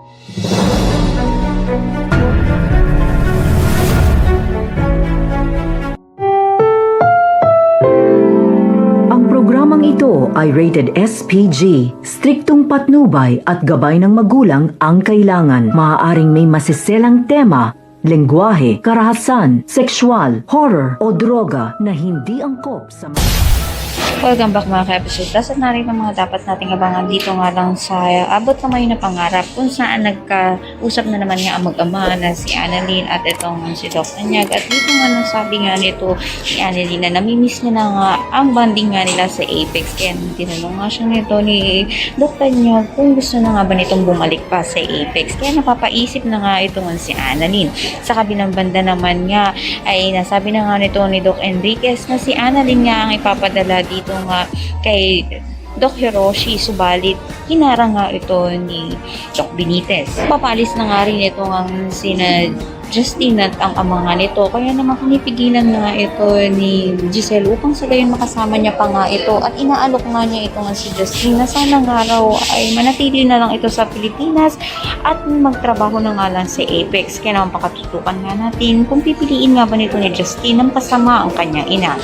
Ang programang ito ay rated SPG, striktong patnubay at gabay ng magulang ang kailangan. Maaaring may masiselang tema, lengguwahe, karahasan, sexual, horror o droga na hindi angkop sa Welcome back mga ka-episode. At narito ang mga dapat nating abangan dito nga lang sa Abot Kamay na Pangarap, kung saan nagkausap na naman nga ang mag-ama na si Annalyn at itong si Doc Anyag. At dito nga nang sabi nga nito si Annalyn na namimiss niya na nga ang bonding nga nila sa Apex. Kaya tinanong nga siya nito ni Doc Anyag kung gusto na nga ba nitong bumalik pa sa Apex. Kaya napapaisip na nga ito nga si Annalyn. Sa kabilang banda naman nga ay nasabi na nga nito ni Doc Enriquez na si Annalyn nga ang ipapadala dito nga kay Doc Hiroshi, subalit hinarang nga ito ni Doc Benitez. Papalis na nga rin ito ang sina Justin at ang ama nga nito, kaya naman pinipigilan na nga ito ni Giselle upang sa gayon makasama niya pa nga ito, at inaalok nga niya ito nga si Justin na sana nga raw ay manatili na lang ito sa Pilipinas at magtrabaho na nga lang sa Apex. Kaya naman pakatutukan nga natin kung pipiliin nga ba nito ni Justin ng kasama ang kanyang ina.